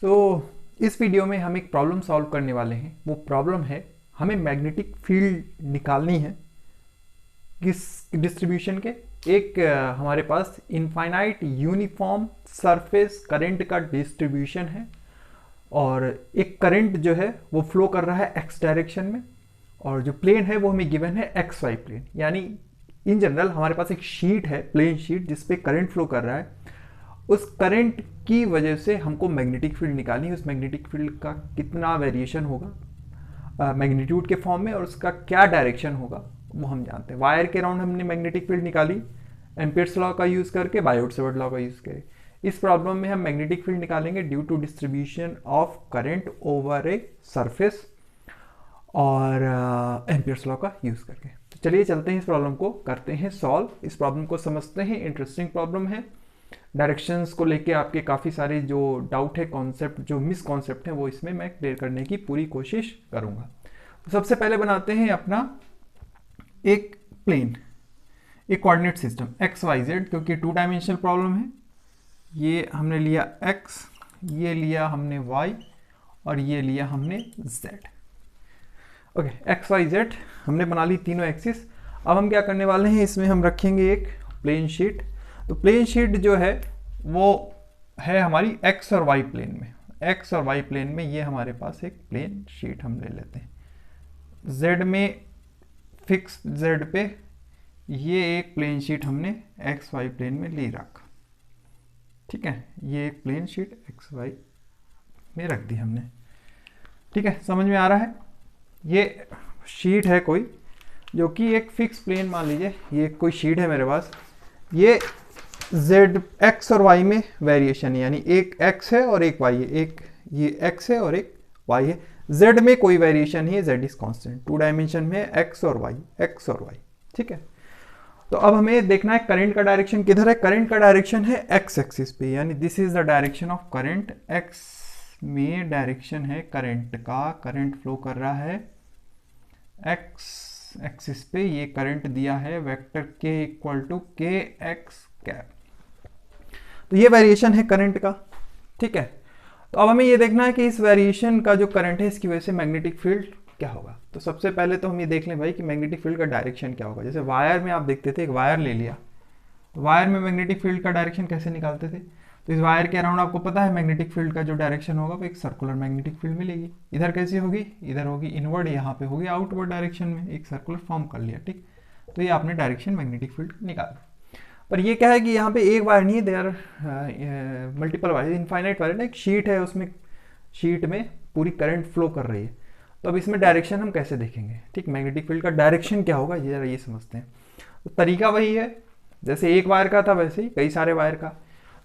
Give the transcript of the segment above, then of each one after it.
इस वीडियो में हम एक प्रॉब्लम सॉल्व करने वाले हैं। वो प्रॉब्लम है, हमें मैग्नेटिक फील्ड निकालनी है किस डिस्ट्रीब्यूशन के। एक हमारे पास इनफाइनाइट यूनिफॉर्म सरफेस करंट का डिस्ट्रीब्यूशन है और एक करंट जो है वो फ्लो कर रहा है एक्स डायरेक्शन में और जो प्लेन है वो हमें गिवन है एक्स वाई प्लेन। यानी इन जनरल हमारे पास एक शीट है, प्लेन शीट, जिसपे करंट फ्लो कर रहा है। उस करंट की वजह से हमको मैग्नेटिक फील्ड निकालनी है। उस मैग्नेटिक फील्ड का कितना वेरिएशन होगा मैग्नीट्यूड के फॉर्म में और उसका क्या डायरेक्शन होगा वो हम जानते हैं। वायर के अराउंड हमने मैग्नेटिक फील्ड निकाली एम्पियर्स लॉ का यूज़ करके, बायोट-सावर्ट लॉ का यूज़ करके। इस प्रॉब्लम में हम मैग्नेटिक फील्ड निकालेंगे due to distribution of current over a surface और एम्पियर्स लॉ का यूज़ करके। तो चलिए चलते हैं, इस प्रॉब्लम को करते हैं सॉल्व। इस प्रॉब्लम को समझते हैं, इंटरेस्टिंग प्रॉब्लम है। डायरेक्शंस को लेके आपके काफ़ी सारे जो डाउट है, कॉन्सेप्ट जो मिस कॉन्सेप्ट है, वो इसमें मैं क्लियर करने की पूरी कोशिश करूँगा। तो सबसे पहले बनाते हैं अपना एक प्लेन, एक coordinate system X Y Z, क्योंकि 2 डायमेंशनल प्रॉब्लम है। ये हमने लिया एक्स, ये लिया हमने वाई और ये लिया हमने Z. Okay, X Y Z हमने बना ली तीनों एक्सिस। अब हम क्या करने वाले हैं, इसमें हम रखेंगे एक प्लेन शीट। तो प्लेन शीट जो है वो है हमारी एक्स और वाई प्लेन में। एक्स और वाई प्लेन में ये हमारे पास एक प्लेन शीट हम ले लेते हैं। जेड में फिक्स जेड पे ये एक प्लेन शीट हमने एक्स वाई प्लेन में ले रखा। ठीक है, ये एक प्लेन शीट एक्स वाई में रख दी हमने। ठीक है, समझ में आ रहा है। ये शीट है कोई जो कि एक फिक्स प्लेन, मान लीजिए ये कोई शीट है मेरे पास। ये जेड एक्स और वाई में वेरिएशन है, यानी एक एक्स है और एक वाई है, एक ये एक्स है और एक वाई है। जेड में कोई वेरिएशन नहीं है, जेड इज कांस्टेंट। 2 डायमेंशन में एक्स और वाई, एक्स और वाई। ठीक है, तो अब हमें देखना है करंट का डायरेक्शन किधर है। करंट का डायरेक्शन है एक्स एक्सिस पे, यानी this is the direction of current. X में डायरेक्शन है करंट का, करंट फ्लो कर रहा है एक्स एक्सिस पे। ये करंट दिया है वेक्टर के इक्वल टू के एक्स कैप। तो ये वेरिएशन है करंट का। ठीक है, तो अब हमें ये देखना है कि इस वेरिएशन का जो करंट है इसकी वजह से मैग्नेटिक फील्ड क्या होगा। तो सबसे पहले तो हम ये देख लें भाई कि मैग्नेटिक फील्ड का डायरेक्शन क्या होगा। जैसे वायर में आप देखते थे, एक वायर ले लिया, तो वायर में मैग्नेटिक फील्ड का डायरेक्शन कैसे निकालते थे। तो इस वायर के अराउंड आपको पता है मैग्नेटिक फील्ड का जो डायरेक्शन होगा वो एक सर्कुलर मैग्नेटिक फील्ड मिलेगी। इधर कैसी होगी, इधर होगी इनवर्ड, यहाँ पे होगी आउटवर्ड डायरेक्शन में, एक सर्कुलर फॉर्म कर लिया। ठीक, तो ये आपने डायरेक्शन मैग्नेटिक फील्ड निकाला। पर ये क्या है कि यहाँ पे एक वायर नहीं है, they are multiple wire, infinite wire ना। एक शीट है, उसमें शीट में पूरी करंट फ्लो कर रही है। तो अब इसमें डायरेक्शन हम कैसे देखेंगे। ठीक, मैग्नेटिक फील्ड का डायरेक्शन क्या होगा ये जरा ये समझते हैं। तो तरीका वही है, जैसे एक वायर का था वैसे ही कई सारे वायर का।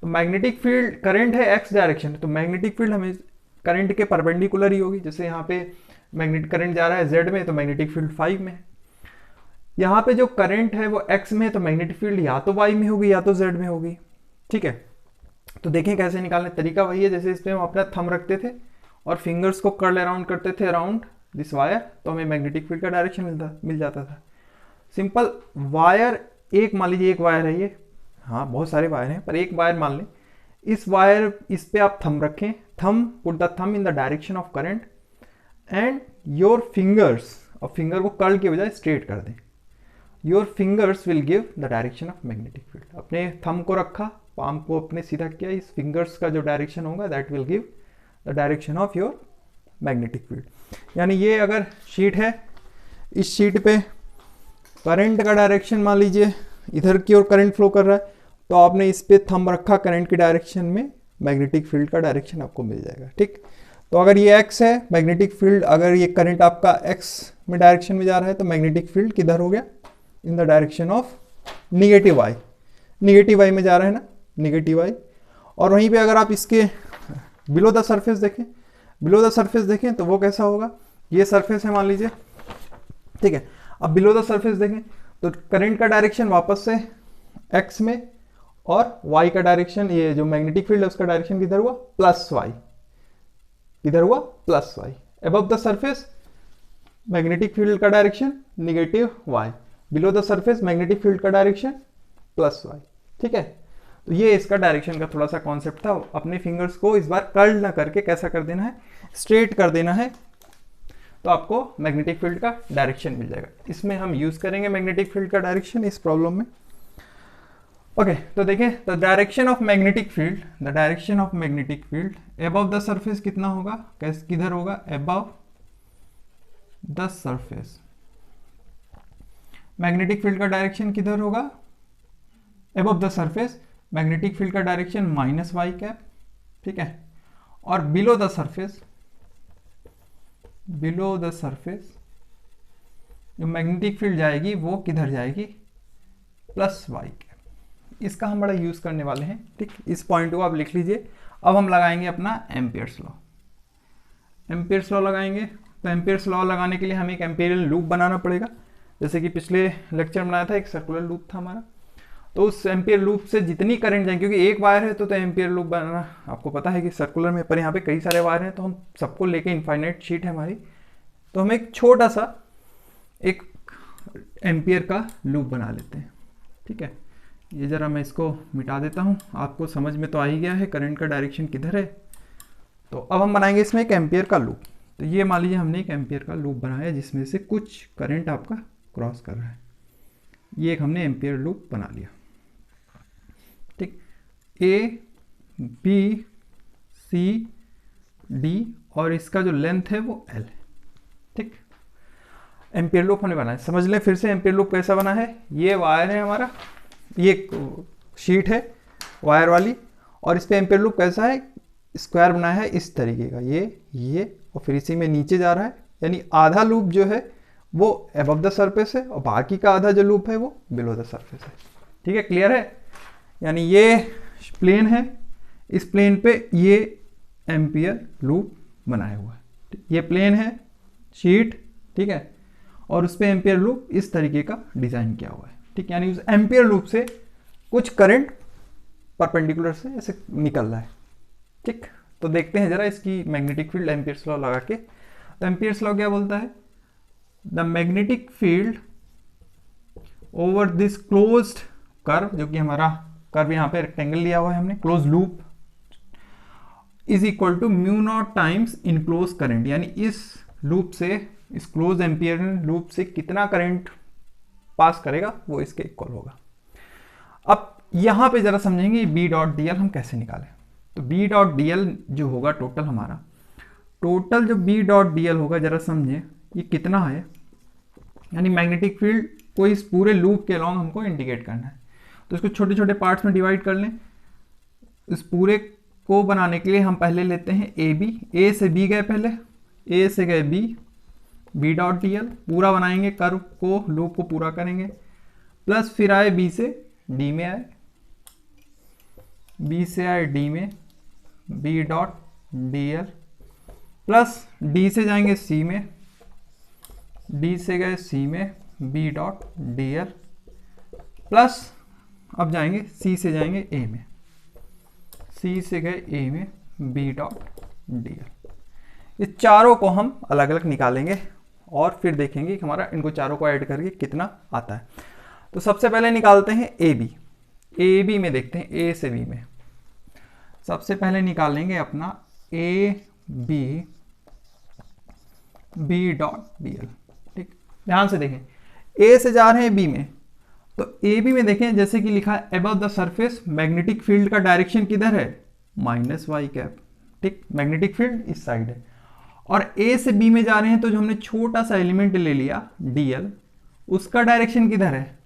तो मैग्नेटिक फील्ड, करंट है एक्स डायरेक्शन, तो मैग्नेटिक फील्ड हमें करंट के परपेंडिकुलर ही होगी। जैसे यहाँ पे मैग्नेटिक करंट जा रहा है जेड में, तो मैग्नेटिक फील्ड 5 में। यहाँ पे जो करंट है वो एक्स में, तो मैग्नेटिक फील्ड या तो वाई में होगी या तो जेड में होगी। ठीक है, तो देखें कैसे निकालने। तरीका वही है, जैसे इस पर हम अपना थंब रखते थे और फिंगर्स को कर्ल अराउंड करते थे अराउंड दिस वायर, तो हमें मैग्नेटिक फील्ड का डायरेक्शन मिल जाता था। सिंपल वायर, एक मान लीजिए एक वायर है ये, हाँ बहुत सारे वायर हैं पर एक वायर मान लें। इस वायर, इस पे आप थंब रखें, thumb, put the thumb in the direction of current and your fingers, और फिंगर को कर्ल के बजाय स्ट्रेट कर दें। Your fingers will give the direction of magnetic field. अपने थंब को रखा, पाम को अपने सीधा किया, इस फिंगर्स का जो डायरेक्शन होगा that will give the direction of your magnetic field. यानी ये अगर शीट है, इस शीट पे करंट का डायरेक्शन मान लीजिए इधर की ओर करंट फ्लो कर रहा है, तो आपने इस पे थंब रखा करंट की डायरेक्शन में, मैग्नेटिक फील्ड का डायरेक्शन आपको मिल जाएगा। ठीक, तो अगर ये एक्स है मैग्नेटिक फील्ड, अगर ये करंट आपका एक्स में डायरेक्शन में जा रहा है, तो मैग्नेटिक फील्ड किधर हो गया, in the direction of negative Y. Negative Y में जा रहा है ना, निगेटिव वाई। और वहीं पे अगर आप इसके बिलो द सरफेस देखें, बिलो द सरफेस देखें तो वो कैसा होगा। ये सरफेस है मान लीजिए, ठीक है। अब बिलो द सरफेस देखें तो करंट का डायरेक्शन वापस से एक्स में, और वाई का डायरेक्शन, ये जो मैग्नेटिक फील्ड है उसका डायरेक्शन किधर हुआ, प्लस वाई। किधर हुआ, plus Y. Above the surface magnetic field का direction negative Y, below the surface magnetic field का डायरेक्शन प्लस वाई। ठीक है, तो ये इसका डायरेक्शन का थोड़ा सा कॉन्सेप्ट था। अपने फिंगर्स को इस बार कर्ल ना करके कैसा कर देना है, स्ट्रेट कर देना है, तो आपको मैग्नेटिक फील्ड का डायरेक्शन मिल जाएगा। इसमें हम यूज करेंगे मैग्नेटिक फील्ड का डायरेक्शन इस प्रॉब्लम में। ओके तो देखें, the direction of magnetic field, the direction of magnetic field above the surface कितना होगा, किधर होगा, above the surface. Magnetic field का डायरेक्शन किधर होगा, above the surface. Magnetic field का डायरेक्शन माइनस वाई कैप, ठीक है। और below the surface, below the surface जो मैग्नेटिक फील्ड जाएगी वो किधर जाएगी, प्लस वाई कैप। इसका हम बड़ा यूज करने वाले हैं, ठीक। इस पॉइंट को आप लिख लीजिए। अब हम लगाएंगे अपना एम्पियर्स लॉ। एम्पियर्स लॉ लगाएंगे, तो एम्पियर्स लॉ लगाने के लिए हमें एक एम्पिरियल लूप बनाना पड़ेगा। जैसे कि पिछले लेक्चर में बनाया था, एक सर्कुलर लूप था हमारा। तो उस एम्पियर लूप से जितनी करंट जाएगी, क्योंकि एक वायर है तो एम्पियर लूप बनाना आपको पता है कि सर्कुलर में, पर यहाँ पे कई सारे वायर हैं तो हम सबको लेके इनफाइनाइट शीट है हमारी, तो हम एक छोटा सा एक एम्पियर का लूप बना लेते हैं, ठीक है। ये जरा मैं इसको मिटा देता हूँ, आपको समझ में तो आ ही गया है करंट का डायरेक्शन किधर है। तो अब हम बनाएंगे इसमें एक एम्पियर का लूप। तो ये मान लीजिए हमने एक एम्पियर का लूप बनाया जिसमें से कुछ करंट आपका क्रॉस कर रहा है। ये एक हमने एम्पियर लूप बना लिया, ठीक। ए बी सी डी और इसका जो लेंथ है वो एल है, ठीक। एम्पियर लूप हमने बनाया, समझ लें फिर से एम्पियर लूप कैसा बना है। ये वायर है हमारा, ये शीट है वायर वाली, और इस पे एम्पियर लूप कैसा है, स्क्वायर बनाया है इस तरीके का, ये और फिर इसी में नीचे जा रहा है। यानी आधा लूप जो है वो अबव द सरफेस है और बाकी का आधा जो लूप है वो बिलो द सरफेस है, ठीक है। क्लियर है। यानी ये प्लेन है, इस प्लेन पे ये एम्पियर लूप बनाया हुआ है। ये प्लेन है शीट, ठीक है, और उस पे एम्पियर लूप इस तरीके का डिजाइन किया हुआ है, ठीक। यानी उस एम्पियर लूप से कुछ करंट परपेंडिकुलर से ऐसे निकल रहा है, ठीक। तो देखते हैं जरा इसकी मैग्नेटिक फील्ड एम्पियर्स लॉ लगा के। तो एम्पियर्स लॉ क्या बोलता है, the magnetic field over this closed curve, जो कि हमारा कर्व यहाँ पे रेक्टेंगल लिया हुआ है हमने, close loop, is equal to mu naught times enclose current. यानी इस लूप से, इस क्लोज एम्पियर लूप से कितना करंट पास करेगा वो इसके इक्वल होगा। अब यहां पे जरा समझेंगे बी डॉट डी एल हम कैसे निकालें। तो बी डॉट डी एल जो होगा टोटल हमारा, टोटल जो बी डॉट डी एल होगा जरा समझे ये कितना है। यानी मैग्नेटिक फील्ड को इस पूरे लूप के अलॉन्ग हमको इंडिकेट करना है, तो इसको छोटे छोटे पार्ट्स में डिवाइड कर लें। इस पूरे को बनाने के लिए हम पहले लेते हैं ए बी, ए से बी गए, पहले ए से गए B, B dot D L पूरा बनाएंगे, कर्व को, लूप को पूरा करेंगे, प्लस फिर आए बी से डी में आए, बी से आए डी में, B dot D L, plus D से जाएंगे सी में, डी से गए सी में, B dot D L, plus अब जाएंगे सी से जाएंगे ए में, सी से गए ए में, बी डॉट डी एल। ये चारों को हम अलग अलग निकालेंगे और फिर देखेंगे कि हमारा इनको चारों को ऐड करके कितना आता है। तो सबसे पहले निकालते हैं ए बी। ए बी में देखते हैं, ए से बी में सबसे पहले निकालेंगे अपना A B, B dot D L, ठीक। ध्यान से देखें, ए से जा रहे हैं बी में, तो ए बी में देखें जैसे कि लिखा है above the surface, magnetic field का डायरेक्शन किधर है, माइनस वाई कैप, ठीक। मैग्नेटिक फील्ड इस साइड है। और ए से बी में जा रहे हैं तो जो हमने छोटा सा एलिमेंट ले लिया डी एल, उसका डायरेक्शन किधर है,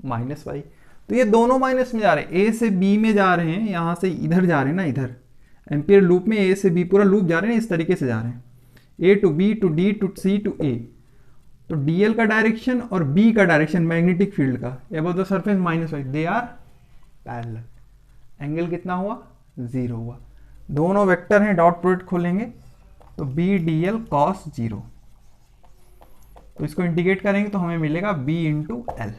माइनस वाई। तो ये दोनों माइनस में जा रहे हैं, ए से बी में जा रहे हैं, यहां से इधर जा रहे हैं ना, इधर एम्पियर लूप में ए से बी पूरा लूप जा रहे हैं, इस तरीके से जा रहे हैं, A to B to D to C to A. तो डी एल का डायरेक्शन और बी का डायरेक्शन मैग्नेटिक फील्ड का above the surface minus Y, they are parallel. Angle कितना हुआ, 0 हुआ। दोनों वेक्टर हैं, डॉट प्रोडक्ट खोलेंगे तो बी डी एल कॉस 0। तो इसको इंटीग्रेट करेंगे तो हमें मिलेगा b इंटू एल,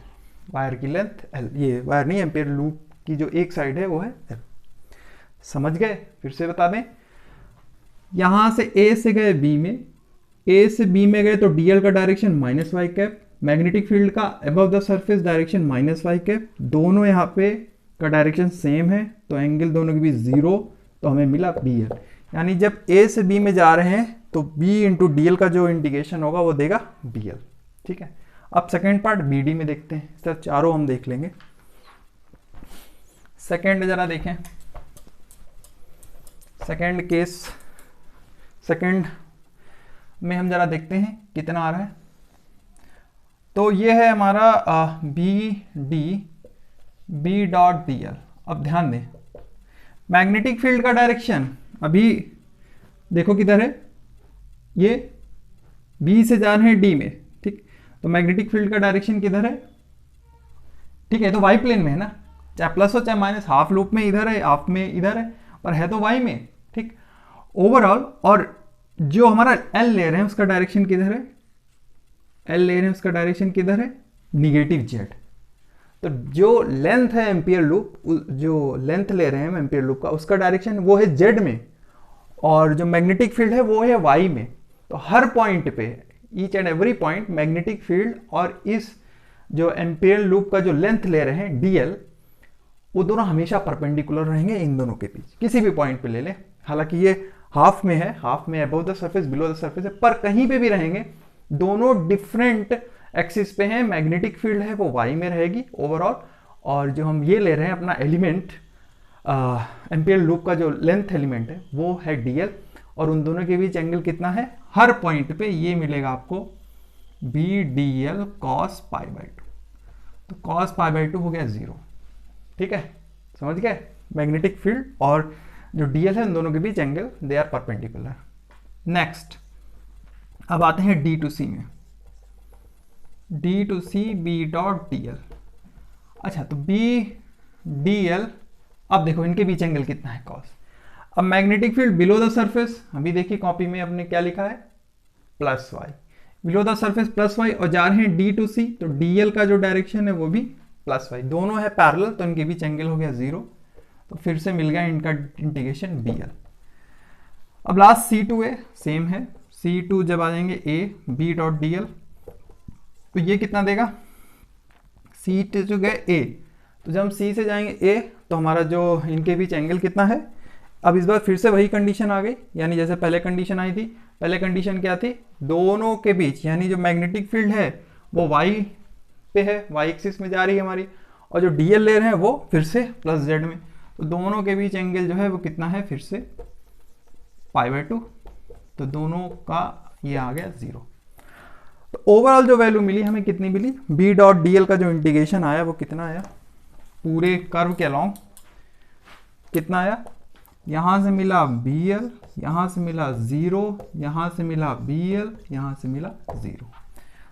वायर की लेंथ l, ये वायर नहीं एम्पियर लूप की जो एक साइड है वो है l। समझ गए, फिर से बता दें, यहां से a से गए b में, a से b में गए तो dl का direction minus Y cap, magnetic field का above the surface direction minus Y cap, दोनों यहाँ पे का डायरेक्शन सेम है तो एंगल दोनों के बीच 0, तो हमें मिला BL। यानी जब A से B में जा रहे हैं तो B इंटू DL का जो इंडिकेशन होगा वो देगा BL। ठीक है, अब सेकेंड पार्ट BD में देखते हैं। सर चारों हम देख लेंगे। सेकेंड जरा देखें, सेकेंड केस, सेकेंड में हम जरा देखते हैं कितना आ रहा है। तो ये है हमारा B डॉट DL। अब ध्यान दें, मैग्नेटिक फील्ड का डायरेक्शन अभी देखो किधर है, ये B से जा रहे हैं D में। ठीक, तो मैग्नेटिक फील्ड का डायरेक्शन किधर है? ठीक है, तो वाई प्लेन में है ना, चाहे प्लस हो चाहे माइनस, हाफ लूप में इधर है, हाफ में इधर है, पर है तो वाई में। ठीक, ओवरऑल। और जो हमारा L ले रहे हैं उसका डायरेक्शन किधर है? L ले रहे हैं उसका डायरेक्शन किधर है? Negative Z। तो जो लेंथ है एम्पियर लूप, जो लेंथ ले रहे हैं एम्पियर लूप का, उसका डायरेक्शन वो है Z में, और जो मैग्नेटिक फील्ड है वो है Y में। तो हर पॉइंट पे, each and every point, magnetic field और इस जो एम्पियर लूप का जो लेंथ ले रहे हैं DL, वो दोनों हमेशा परपेंडिकुलर रहेंगे इन दोनों के बीच, किसी भी पॉइंट पे ले लें। हालांकि ये हाफ में है, हाफ में above the surface below the surface है, पर कहीं पे भी रहेंगे, दोनों डिफरेंट एक्सिस पे हैं। मैग्नेटिक फील्ड है वो वाई में रहेगी ओवरऑल, और जो हम ये ले रहे हैं अपना एलिमेंट, एम्पियर लूप का जो लेंथ एलिमेंट है वो है DL, और उन दोनों के बीच एंगल कितना है? हर पॉइंट पे ये मिलेगा आपको BDL cos π/2। तो cos π/2 हो गया 0। ठीक है, समझ गए? मैग्नेटिक फील्ड और जो DL है उन दोनों के बीच angle they are perpendicular. Next, अब आते हैं D to C में। D to C B dot DL। अच्छा, तो BDL, अब देखो इनके बीच एंगल कितना है? cos। अब magnetic field below the surface, अभी देखिए कॉपी में अपने क्या लिखा है? Plus y, below the surface plus y, और जा रहे हैं D to C, तो DL का जो डायरेक्शन है वो भी प्लस y, दोनों है पैरेलल, तो इनके बीच एंगल हो गया 0। तो फिर से मिल गया इनका इंटीग्रेशन BL। अब लास्ट C2 है, सेम है। C2 जब आ जाएंगे A B डॉट DL, तो ये कितना देगा? C2 गए A, तो जब हम C से जाएंगे A, तो हमारा जो इनके बीच एंगल कितना है? अब इस बार फिर से वही कंडीशन आ गई, यानी जैसे पहले कंडीशन आई थी। पहले कंडीशन क्या थी? दोनों के बीच, यानी जो मैग्नेटिक फील्ड है वो Y पे है, Y एक्सिस में जा रही है हमारी, और जो DL ले रहे हैं वो फिर से प्लस Z में, तो दोनों के बीच एंगल जो है वो कितना है? फिर से π/2। तो दोनों का ये आ गया 0। तो ओवरऑल जो वैल्यू मिली हमें कितनी मिली? B डॉट DL का जो इंटीग्रेशन आया वो कितना आया? पूरे कर्व के अलॉन्ग कितना आया? यहां से मिला BL, यहां से मिला 0, यहां से मिला BL, यहां से मिला 0,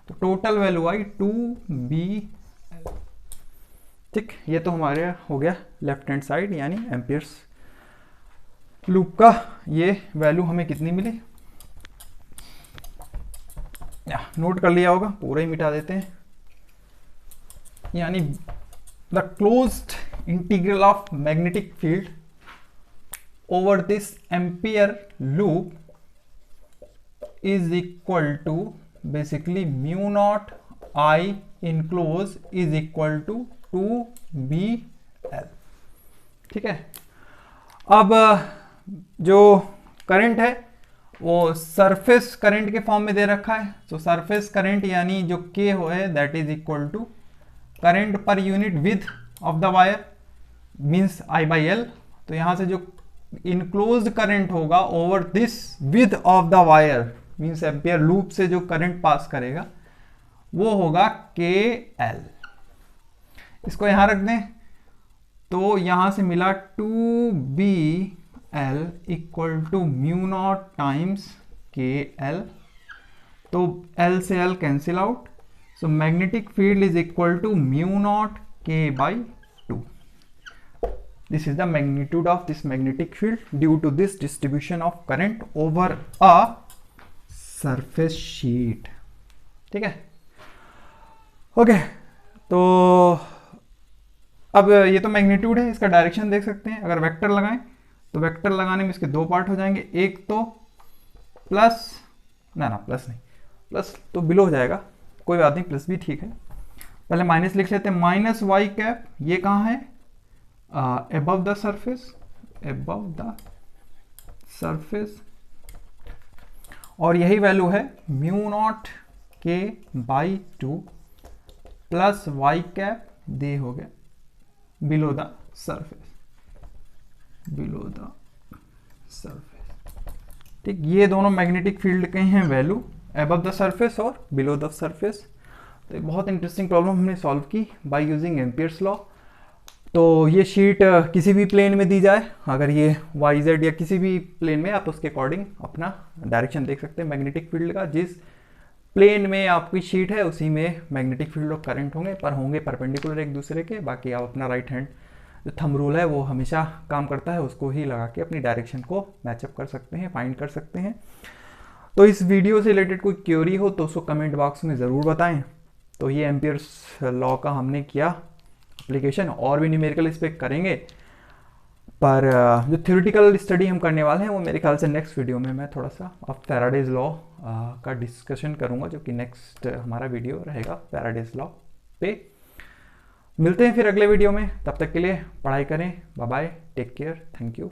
तो टोटल वैल्यू आई 2BL। ठीक, ये तो हमारे हो गया लेफ्ट हैंड साइड, यानी एम्पियर्स लूप का ये वैल्यू हमें कितनी मिली? नोट कर लिया होगा, पूरा ही मिटा देते हैं। यानी the closed integral of magnetic field over this ampere loop is equal to basically mu naught I enclose is equal to 2BL। ठीक है, अब जो करंट है वो सरफेस करंट के फॉर्म में दे रखा है। तो सरफेस करंट यानी जो K हो है that is equal to current per unit width of the wire means I/L। तो यहां से जो इनक्लोज्ड करंट होगा over this width of the wire means ampere loop से जो करंट पास करेगा वो होगा KL। इसको यहां रख दें, तो यहां से मिला 2BL equal to mu naught times KL। तो L से L cancel out, so magnetic field is equal to mu naught K/2। This is the magnitude of this magnetic field due to this distribution of current over a surface sheet। ठीक है, okay. तो अब ये तो magnitude है, इसका direction देख सकते हैं। अगर वेक्टर लगाएं तो वेक्टर लगाने में इसके दो पार्ट हो जाएंगे, एक तो प्लस, ना प्लस नहीं, प्लस तो बिलो हो जाएगा, कोई बात नहीं, प्लस भी ठीक है। पहले माइनस लिख लेते हैं, -y कैप, ये कहाँ है? above the surface, और यही वैल्यू है म्यू नॉट के बाई 2 प्लस वाई कैप दे हो गया बिलो द सरफेस। ठीक, ये दोनों मैग्नेटिक फील्ड के हैं वैल्यू, अबव द सरफेस और बिलो द सरफेस। तो एक बहुत इंटरेस्टिंग प्रॉब्लम हमने सॉल्व की बाय यूजिंग एम्पियर्स लॉ। तो ये शीट किसी भी प्लेन में दी जाए, अगर ये वाई जेड या किसी भी प्लेन में, आप उसके अकॉर्डिंग अपना डायरेक्शन देख सकते हैं मैग्नेटिक फील्ड का। जिस प्लेन में आपकी शीट है उसी में मैग्नेटिक फील्ड और करंट होंगे, पर होंगे परपेंडिकुलर एक दूसरे के। बाकी आप अपना राइट हैंड जो थंब रूल है वो हमेशा काम करता है, उसको ही लगा के अपनी डायरेक्शन को मैचअप कर सकते हैं, फाइंड कर सकते हैं। तो इस वीडियो से रिलेटेड कोई क्वेरी हो तो उसको कमेंट बॉक्स में ज़रूर बताएं। तो ये एम्पियर्स लॉ का हमने किया एप्लीकेशन, और भी न्यूमेरिकल इस पर करेंगे, पर जो थ्योरेटिकल स्टडी हम करने वाले हैं वो मेरे ख्याल से नेक्स्ट वीडियो में मैं थोड़ा सा फैराडेज लॉ का डिस्कशन करूंगा, जो कि नेक्स्ट हमारा वीडियो रहेगा फैराडेज लॉ पे। मिलते हैं फिर अगले वीडियो में, तब तक के लिए पढ़ाई करें। Bye bye, take care, thank you.